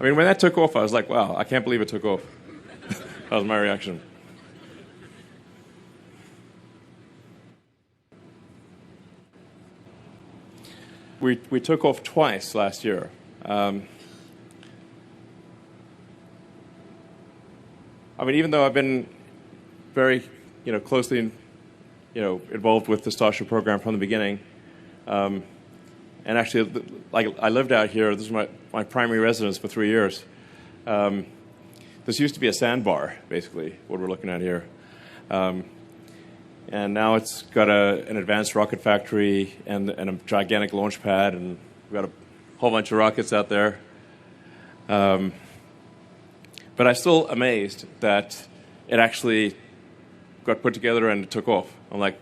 I mean, when that took off, I was like, wow, I can't believe it took off. That was my reaction. We took off twice last year. I mean, even though I've been very, closely, involved with the Starship program from the beginning, and actually, I lived out here. This is my primary residence for 3 years. This used to be a sandbar, basically, what we're looking at here. And now it's got an advanced rocket factory and a gigantic launch pad, and we've got a whole bunch of rockets out there. But I'm still amazed that it actually got put together and it took off. I'm like,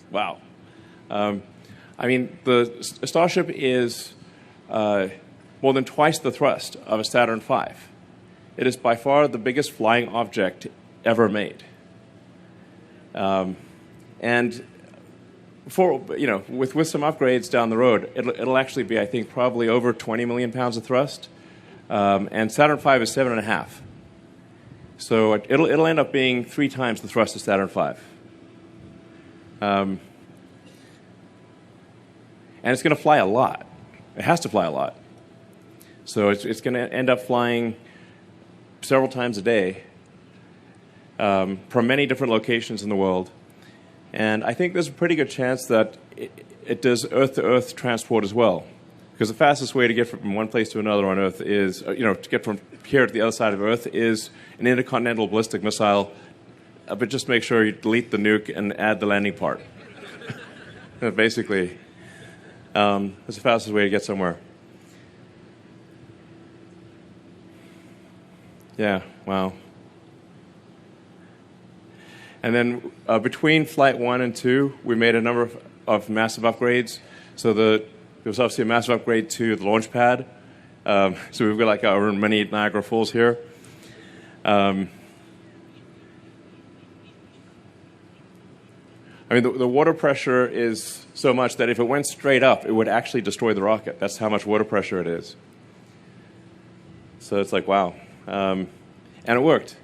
wow. I mean, the Starship is more than twice the thrust of a Saturn V. It is by far the biggest flying object ever made. And with some upgrades down the road, it'll actually be, I think, probably over 20 million pounds of thrust. And Saturn V is 7.5. So it'll end up being 3 times the thrust of Saturn V. And it's going to fly a lot. It has to fly a lot. So it's going to end up flying several times a day from many different locations in the world. And I think there's a pretty good chance that it does Earth-to-Earth transport as well. Because the fastest way to get from one place to another on Earth is, to get from here to the other side of Earth is an intercontinental ballistic missile. But just make sure you delete the nuke and add the landing part. Basically, that's the fastest way to get somewhere. Yeah, wow. And then between Flight 1 and 2, we made a number of massive upgrades. So there was obviously a massive upgrade to the launch pad. So we've got our mini Niagara Falls here. I mean, the water pressure is so much that if it went straight up, it would actually destroy the rocket. That's how much water pressure it is. So it's like, wow. And it worked.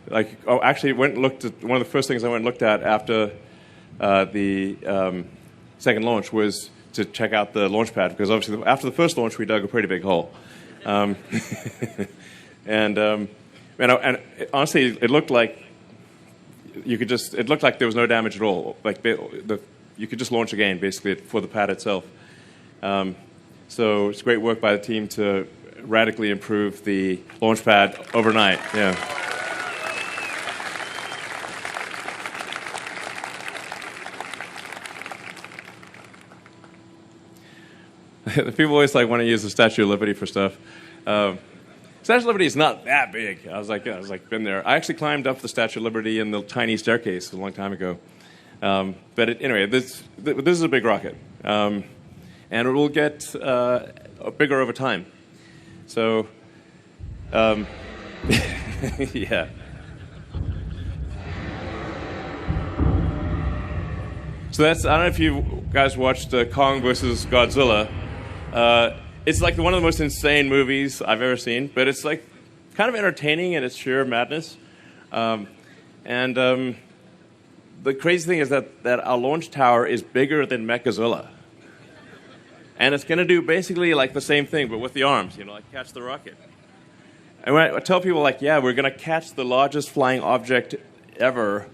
Actually, went and looked at one of the first things I went and looked at after the second launch was to check out the launch pad, because obviously after the first launch we dug a pretty big hole, and honestly it looked like it looked like there was no damage at all. Like you could just launch again basically for the pad itself. So it's great work by the team to radically improve the launch pad overnight. Yeah. People always want to use the Statue of Liberty for stuff. Statue of Liberty is not that big. I was been there. I actually climbed up the Statue of Liberty in the tiny staircase a long time ago. But anyway, this is a big rocket, and it will get bigger over time. So, yeah. So I don't know if you guys watched Kong versus Godzilla. It's one of the most insane movies I've ever seen, but it's kind of entertaining in its sheer madness. And the crazy thing is that our launch tower is bigger than Mechazilla. And it's going to do basically the same thing, but with the arms, catch the rocket. And when I tell people, yeah, we're going to catch the largest flying object ever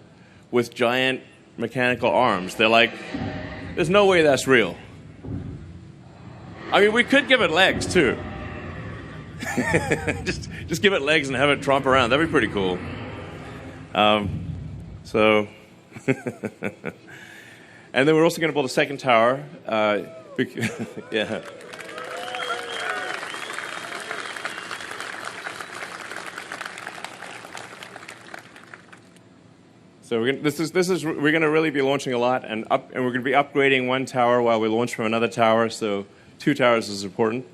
with giant mechanical arms, they're like, there's no way that's real. I mean, we could give it legs, too. just give it legs and have it tromp around. That'd be pretty cool. So, and then we're also going to build a second tower. Yeah. So we're going to really be launching a lot, and we're going to be upgrading one tower while we launch from another tower. So 2 towers is important.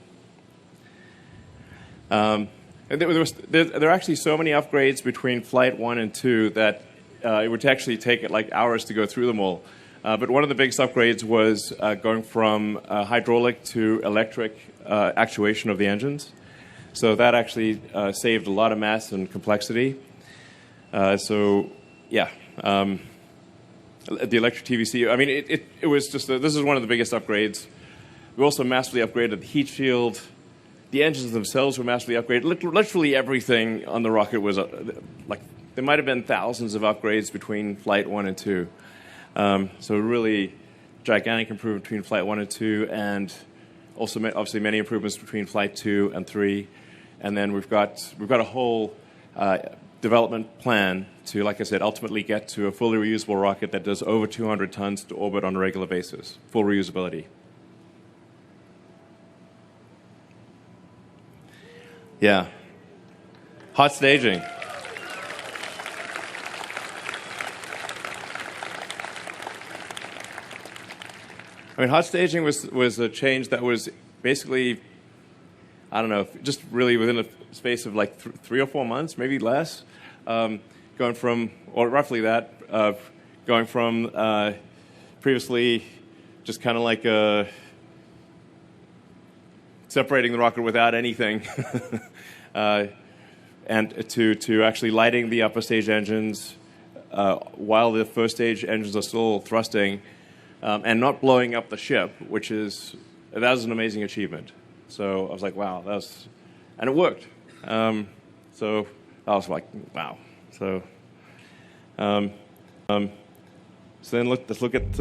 And there are actually so many upgrades between Flight 1 and 2 that it would actually take hours to go through them all. But one of the biggest upgrades was going from hydraulic to electric actuation of the engines. So that actually saved a lot of mass and complexity. So, yeah. The electric TVC, I mean, it was just, this is one of the biggest upgrades. We also massively upgraded the heat shield. The engines themselves were massively upgraded. Literally everything on the rocket was, like, there might have been thousands of upgrades between Flight 1 and 2. So really gigantic improvement between Flight 1 and 2, and also obviously many improvements between Flight 2 and 3. And then we've got a whole development plan to, like I said, ultimately get to a fully reusable rocket that does over 200 tons to orbit on a regular basis. Full reusability. Yeah. Hot staging. I mean, hot staging was a change that was basically, I don't know, just really within a space of like 3 or 4 months, maybe less, going from, or roughly that, going from previously just kind of like separating the rocket without anything, and to actually lighting the upper stage engines while the first stage engines are still thrusting, and not blowing up the ship, that was an amazing achievement. So I was like, wow, and it worked. So I was like, wow. So, so then let's look at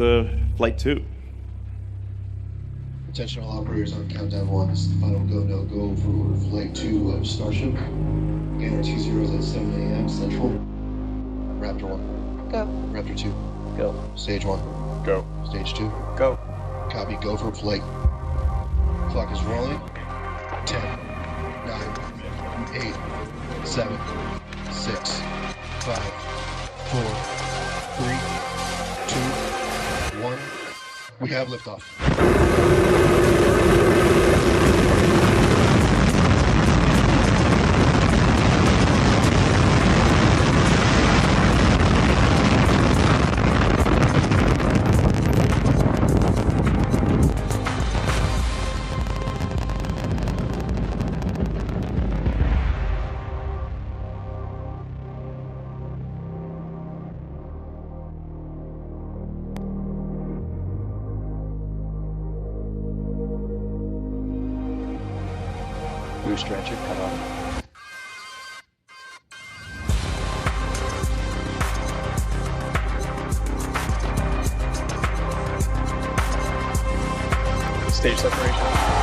Flight 2. Attention all operators on countdown 1. This is the final go, no go for Flight 2 of Starship. Gainer 20 at 7 a.m. Central. Raptor 1. Go. Raptor 2. Go. Stage 1. Go. Stage 2. Go. Copy, go for flight. Clock is rolling. 10, 9, 8, 7, 6, 5, 4, 3, 2, 1. We have liftoff. Stretcher cut off. Stage separation.